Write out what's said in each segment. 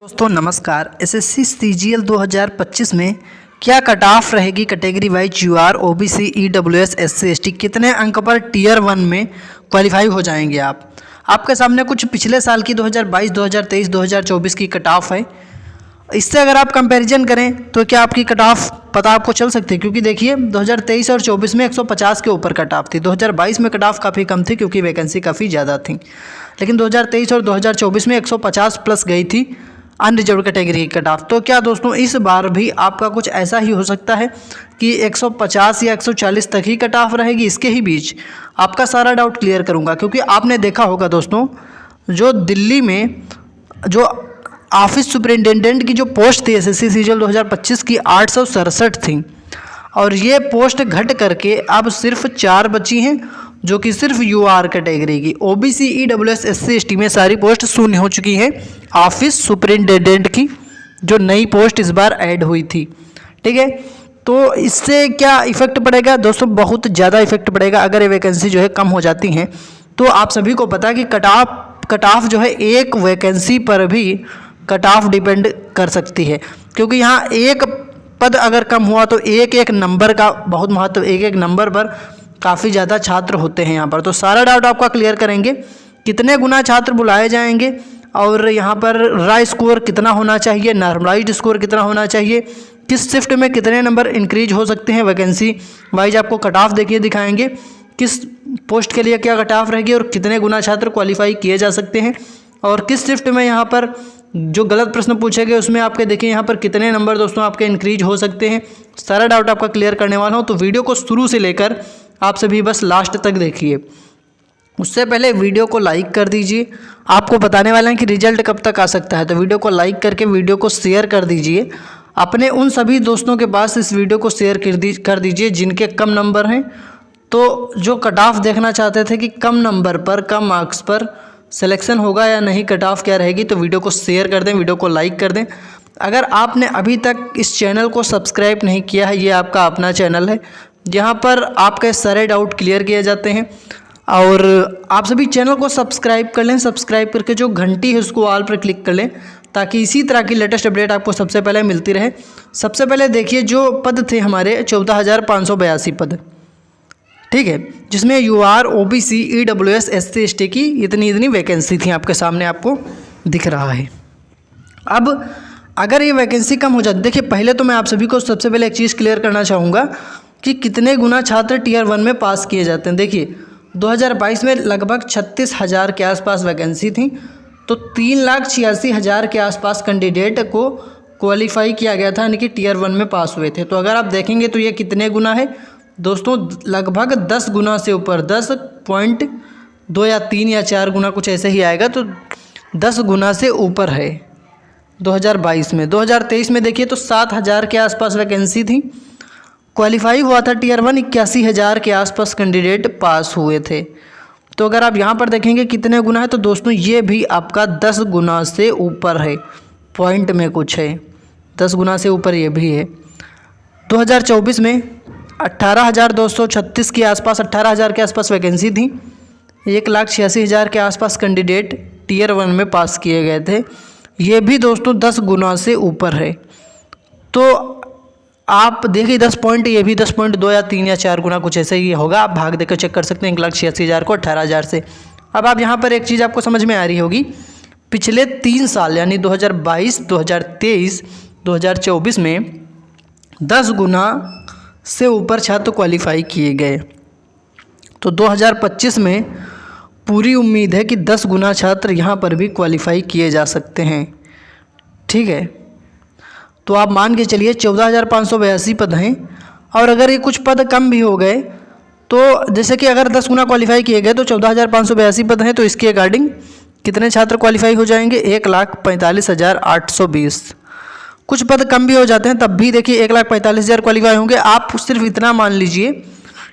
दोस्तों नमस्कार। SSC CGL 2025 में क्या कट ऑफ रहेगी category wise UR OBC EWS SC ST, कितने अंक पर टीयर 1 में क्वालिफाई हो जाएंगे आप। आपके सामने कुछ पिछले साल की 2022, 2023, 2024 की कट ऑफ है। इससे अगर आप कंपैरिजन करें तो क्या आपकी कट ऑफ पता आपको चल सकती है, क्योंकि देखिए 2023 और 24 में 150 के ऊपर कट ऑफ थी। 2022 में कट ऑफ काफ़ी कम थी क्योंकि वैकेंसी काफ़ी ज़्यादा थी, लेकिन 2023 और 2024 में 150 प्लस गई थी अनरिजर्व कैटेगरी की कट ऑफ। तो क्या दोस्तों इस बार भी आपका कुछ ऐसा ही हो सकता है कि 150 या 140 तक ही कट ऑफ रहेगी। इसके ही बीच आपका सारा डाउट क्लियर करूंगा, क्योंकि आपने देखा होगा दोस्तों, जो दिल्ली में जो ऑफिस सुपरिटेंडेंट की जो पोस्ट थी एसएससी सीजीएल 2025 की 867 थी, और ये पोस्ट घट करके अब सिर्फ 4 बची हैं, जो कि सिर्फ यूआर कैटेगरी की। ओबीसी ईडब्ल्यूएस एससी एसटी में सारी पोस्ट शून्य हो चुकी हैं ऑफिस सुपरिटेंडेंट की, जो नई पोस्ट इस बार ऐड हुई थी। ठीक है, तो इससे क्या इफेक्ट पड़ेगा दोस्तों? बहुत ज़्यादा इफेक्ट पड़ेगा। अगर ये वैकेंसी जो है कम हो जाती हैं तो आप सभी को पता है कि कट ऑफ जो है एक वैकेंसी पर भी कट ऑफ डिपेंड कर सकती है, क्योंकि यहाँ एक पद अगर कम हुआ तो एक एक नंबर का बहुत महत्व, एक एक नंबर पर काफ़ी ज़्यादा छात्र होते हैं यहाँ पर। तो सारा डाउट आपका क्लियर करेंगे, कितने गुना छात्र बुलाए जाएंगे, और यहाँ पर राय स्कोर कितना होना चाहिए, नॉर्मलाइज्ड स्कोर कितना होना चाहिए, किस शिफ्ट में कितने नंबर इंक्रीज हो सकते हैं, वैकेंसी वाइज आपको कट ऑफ देखिए दिखाएंगे, किस पोस्ट के लिए क्या कट ऑफ रहेगी और कितने गुना छात्र क्वालिफाई किए जा सकते हैं, और किस शिफ्ट में यहाँ पर जो गलत प्रश्न पूछे गए उसमें आपके देखिए यहाँ पर कितने नंबर दोस्तों आपके इंक्रीज हो सकते हैं। सारा डाउट आपका क्लियर करने वाला हूँ, तो वीडियो को शुरू से लेकर आप सभी बस लास्ट तक देखिए। उससे पहले वीडियो को लाइक कर दीजिए। आपको बताने वाले हैं कि रिजल्ट कब तक आ सकता है, तो वीडियो को लाइक करके वीडियो को शेयर कर दीजिए। अपने उन सभी दोस्तों के पास इस वीडियो को शेयर कर दीजिए जिनके कम नंबर हैं, तो जो कट ऑफ देखना चाहते थे कि कम नंबर पर कम मार्क्स पर सिलेक्शन होगा या नहीं, कट ऑफ क्या रहेगी, तो वीडियो को शेयर कर दें, वीडियो को लाइक कर दें। अगर आपने अभी तक इस चैनल को सब्सक्राइब नहीं किया है, ये आपका अपना चैनल है जहाँ पर आपके सारे डाउट क्लियर किए जाते हैं, और आप सभी चैनल को सब्सक्राइब कर लें। सब्सक्राइब करके जो घंटी है उसको ऑल पर क्लिक कर लें, ताकि इसी तरह की लेटेस्ट अपडेट आपको सबसे पहले मिलती रहे। सबसे पहले देखिए, जो पद थे हमारे 14,582 पद, ठीक है, जिसमें UR OBC EWS SC ST की इतनी वैकेंसी थी, आपके सामने आपको दिख रहा है। अब अगर ये वैकेंसी कम हो जाती, देखिए पहले तो मैं आप सभी को सबसे पहले एक चीज़ क्लियर करना चाहूँगा कि कितने गुना छात्र टीयर 1 में पास किए जाते हैं। देखिए 2022 में लगभग 36,000 के आसपास वैकेंसी थी, तो 3,86,000 के आसपास कैंडिडेट को क्वालिफाई किया गया था, यानी कि टीयर 1 में पास हुए थे। तो अगर आप देखेंगे तो ये कितने गुना है दोस्तों? लगभग 10 गुना से ऊपर, 10.2 या 3 या 4 गुना कुछ ऐसे ही आएगा, तो 10 गुना से ऊपर है 2022 में। 2023 में देखिए तो 7,000 के आसपास वैकेंसी थी, क्वालिफाई हुआ था टीयर 1 81,000 के आसपास कैंडिडेट पास हुए थे। तो अगर आप यहाँ पर देखेंगे कितने गुना है, तो दोस्तों ये भी आपका 10 गुना से ऊपर है, पॉइंट में कुछ है, 10 गुना से ऊपर ये भी है। 2024 में 18,236 के आसपास, 18,000 के आसपास वैकेंसी थी, 1,86,000 के आसपास कैंडिडेट टीयर 1 में पास किए गए थे। ये भी दोस्तों 10 गुना से ऊपर है। तो आप देखिए 10 पॉइंट, ये भी 10.2 या 3 या 4 गुना कुछ ऐसे ही होगा। आप भाग देकर चेक कर सकते हैं 1,86,000 को 18,000 से। अब आप यहाँ पर एक चीज़ आपको समझ में आ रही होगी, पिछले 3 साल यानी 2022, 2023, 2024 में 10 गुना से ऊपर छात्र क्वालिफाई किए गए। तो 2025 में पूरी उम्मीद है कि 10 गुना छात्र यहाँ पर भी क्वालिफाई किए जा सकते हैं। ठीक है, तो आप मान के चलिए 14,582 पद हैं, और अगर ये कुछ पद कम भी हो गए, तो जैसे कि अगर 10 गुना क्वालिफाई किए गए तो 14,582 पद हैं, तो इसके अकॉर्डिंग कितने छात्र क्वालिफाई हो जाएंगे? 1,45,820। कुछ पद कम भी हो जाते हैं, तब भी देखिए 1,45,000 क्वालिफाई होंगे। आप सिर्फ इतना मान लीजिए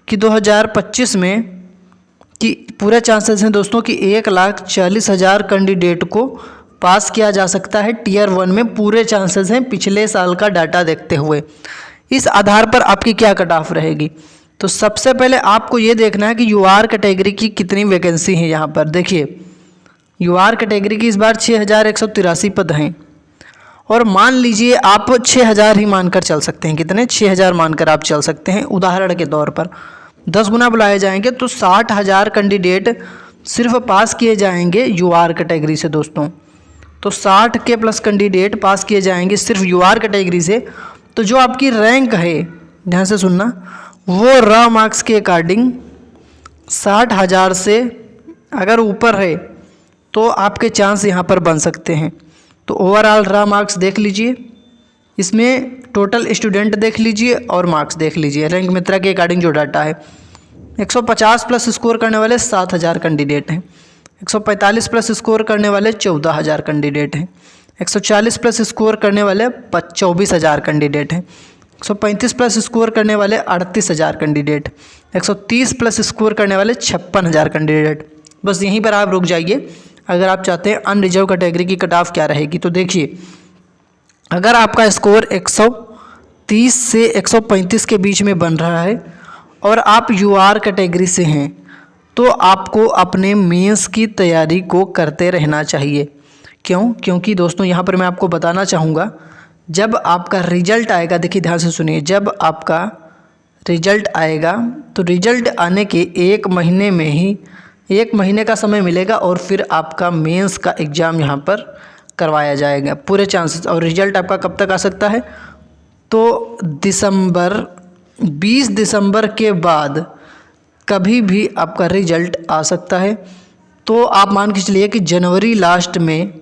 कि 2025 में कि पूरे चांसेस हैं दोस्तों कि 1,40,000 कैंडिडेट को पास किया जा सकता है टीयर 1 में, पूरे चांसेस हैं पिछले साल का डाटा देखते हुए। इस आधार पर आपकी क्या कट ऑफ रहेगी? तो सबसे पहले आपको ये देखना है कि यूआर कैटेगरी की कितनी वैकेंसी है। यहाँ पर देखिए यूआर कैटेगरी की इस बार 6,183 पद हैं, और मान लीजिए आप 6000 ही मानकर चल सकते हैं, कितने 6000 मानकर आप चल सकते हैं उदाहरण के तौर पर। 10 गुना बुलाए जाएंगे तो 60,000 कैंडिडेट सिर्फ पास किए जाएंगे यूआर कैटेगरी से दोस्तों। तो 60 के प्लस कैंडिडेट पास किए जाएंगे सिर्फ यूआर कैटेगरी से। तो जो आपकी रैंक है, ध्यान से सुनना, वो रॉ मार्क्स के अकॉर्डिंग 60,000 से अगर ऊपर है तो आपके चांस यहाँ पर बन सकते हैं। तो ओवरऑल रॉ मार्क्स देख लीजिए, इसमें टोटल स्टूडेंट देख लीजिए और मार्क्स देख लीजिए रैंक मित्रा के अकॉर्डिंग जो डाटा है। 150 प्लस स्कोर करने वाले 7,000 कैंडिडेट हैं, 145 प्लस स्कोर करने वाले 14,000 कैंडिडेट हैं, 140 प्लस स्कोर करने वाले 24,000 कैंडिडेट हैं, 135 प्लस स्कोर करने वाले 38,000 कैंडिडेट, 130 प्लस स्कोर करने वाले 56,000 कैंडिडेट। बस यहीं पर आप रुक जाइए। अगर आप चाहते हैं अनरिजर्व कैटेगरी की कट ऑफ क्या रहेगी, तो देखिए अगर आपका स्कोर 130 से 135 के बीच में बन रहा है और आप यूआर कैटेगरी से हैं तो आपको अपने मेंस की तैयारी को करते रहना चाहिए। क्यों? क्योंकि दोस्तों यहाँ पर मैं आपको बताना चाहूँगा, जब आपका रिजल्ट आएगा, देखिए ध्यान से सुनिए, जब आपका रिजल्ट आएगा तो रिजल्ट आने के 1 महीने में ही 1 महीने का समय मिलेगा और फिर आपका मेंस का एग्ज़ाम यहाँ पर करवाया जाएगा पूरे चांसेस। और रिजल्ट आपका कब तक आ सकता है, तो 20 दिसंबर के बाद कभी भी आपका रिजल्ट आ सकता है। तो आप मान के चलिए कि जनवरी लास्ट में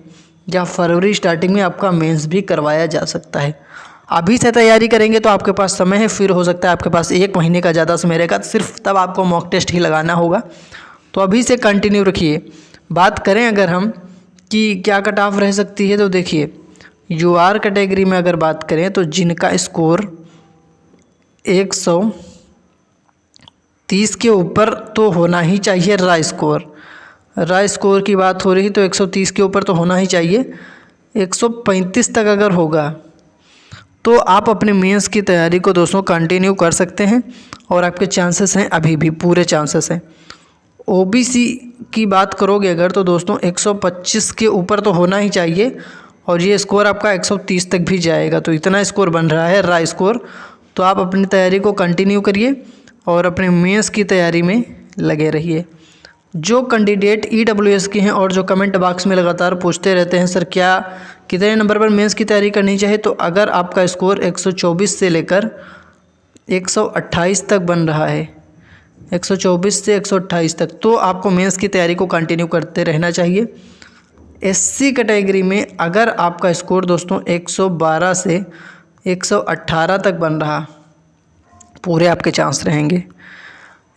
या फरवरी स्टार्टिंग में आपका मेंस भी करवाया जा सकता है। अभी से तैयारी करेंगे तो आपके पास समय है, फिर हो सकता है आपके पास 1 महीने का ज़्यादा समय रहेगा, सिर्फ तब आपको मॉक टेस्ट ही लगाना होगा। तो अभी से कंटिन्यू रखिए। बात करें अगर हम कि क्या कट ऑफ रह सकती है, तो देखिए यूआर कैटेगरी में अगर बात करें तो जिनका स्कोर 130 के ऊपर तो होना ही चाहिए, रा स्कोर की बात हो रही तो 130 के ऊपर तो होना ही चाहिए। 135 तक अगर होगा तो आप अपने मेंस की तैयारी को दोस्तों कंटिन्यू कर सकते हैं और आपके चांसेस हैं, अभी भी पूरे चांसेस हैं। ओबीसी की बात करोगे अगर तो दोस्तों 125 के ऊपर तो होना ही चाहिए और ये स्कोर आपका 130 तक भी जाएगा। तो इतना स्कोर बन रहा है रा स्कोर। तो आप अपनी तैयारी को कंटिन्यू करिए और अपने मेंस की तैयारी में लगे रहिए। जो कैंडिडेट ईडब्ल्यूएस के हैं और जो कमेंट बॉक्स में लगातार पूछते रहते हैं सर क्या कितने नंबर पर मेंस की तैयारी करनी चाहिए, तो अगर आपका स्कोर 124 से लेकर 128 तक बन रहा है, 124 से 128 तक, तो आपको मेंस की तैयारी को कंटिन्यू करते रहना चाहिए। एससी कैटेगरी में अगर आपका स्कोर दोस्तों 112 से 118 तक बन रहा, पूरे आपके चांस रहेंगे।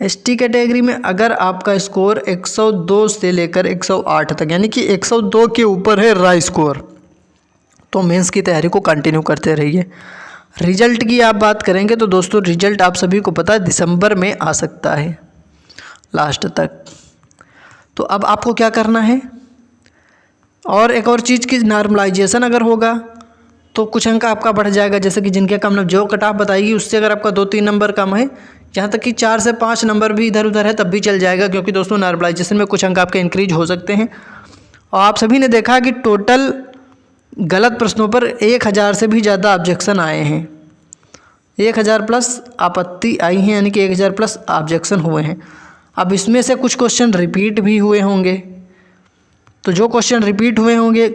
एसटी कैटेगरी में अगर आपका स्कोर 102 से लेकर 108 तक, यानी कि 102 के ऊपर है रा स्कोर, तो मेंस की तैयारी को कंटिन्यू करते रहिए। रिजल्ट की आप बात करेंगे तो दोस्तों रिजल्ट आप सभी को पता है दिसंबर में आ सकता है लास्ट तक। तो अब आपको क्या करना है, और एक और चीज़ की नॉर्मलाइजेशन अगर होगा तो कुछ अंक आपका बढ़ जाएगा। जैसे कि जिनके कम नंबर, जो कट ऑफ बताएगी उससे अगर आपका 2-3 नंबर कम है, यहाँ तक कि 4 से 5 नंबर भी इधर उधर है तब भी चल जाएगा, क्योंकि दोस्तों नॉर्मलाइजेशन में कुछ अंक आपके इंक्रीज हो सकते हैं। और आप सभी ने देखा कि टोटल गलत प्रश्नों पर 1000 से भी ज़्यादा ऑब्जेक्शन आए हैं, 1000 प्लस आपत्ति आई हैं, यानी कि 1000 प्लस ऑब्जेक्शन हुए हैं। अब इसमें से कुछ क्वेश्चन रिपीट भी हुए होंगे, तो जो क्वेश्चन रिपीट हुए होंगे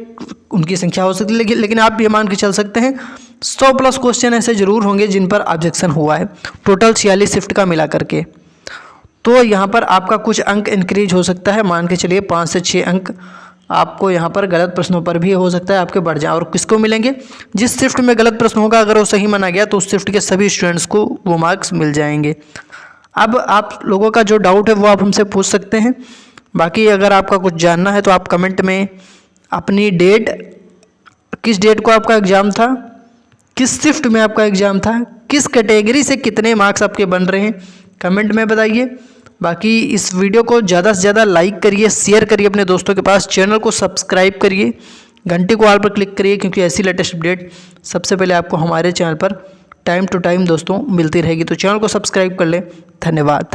उनकी संख्या हो सकती है, लेकिन आप ये मान के चल सकते हैं 100 प्लस क्वेश्चन ऐसे ज़रूर होंगे जिन पर ऑब्जेक्शन हुआ है, टोटल 46 शिफ्ट का मिला करके। तो यहाँ पर आपका कुछ अंक इंक्रीज हो सकता है, मान के चलिए 5 से 6 अंक आपको यहाँ पर गलत प्रश्नों पर भी हो सकता है आपके बढ़ जाए। और किसको मिलेंगे, जिस शिफ्ट में गलत प्रश्न होगा अगर वो सही माना गया तो उस शिफ्ट के सभी स्टूडेंट्स को वो मार्क्स मिल जाएंगे। अब आप लोगों का जो डाउट है वो आप हमसे पूछ सकते हैं। बाकी अगर आपका कुछ जानना है तो आप कमेंट में अपनी डेट, किस डेट को आपका एग्ज़ाम था, किस शिफ्ट में आपका एग्ज़ाम था, किस कैटेगरी से कितने मार्क्स आपके बन रहे हैं, कमेंट में बताइए। बाकी इस वीडियो को ज़्यादा से ज़्यादा लाइक करिए, शेयर करिए अपने दोस्तों के पास, चैनल को सब्सक्राइब करिए, घंटी को ऑल पर क्लिक करिए, क्योंकि ऐसी लेटेस्ट अपडेट सबसे पहले आपको हमारे चैनल पर टाइम टू टाइम दोस्तों मिलती रहेगी। तो चैनल को सब्सक्राइब कर लें। धन्यवाद।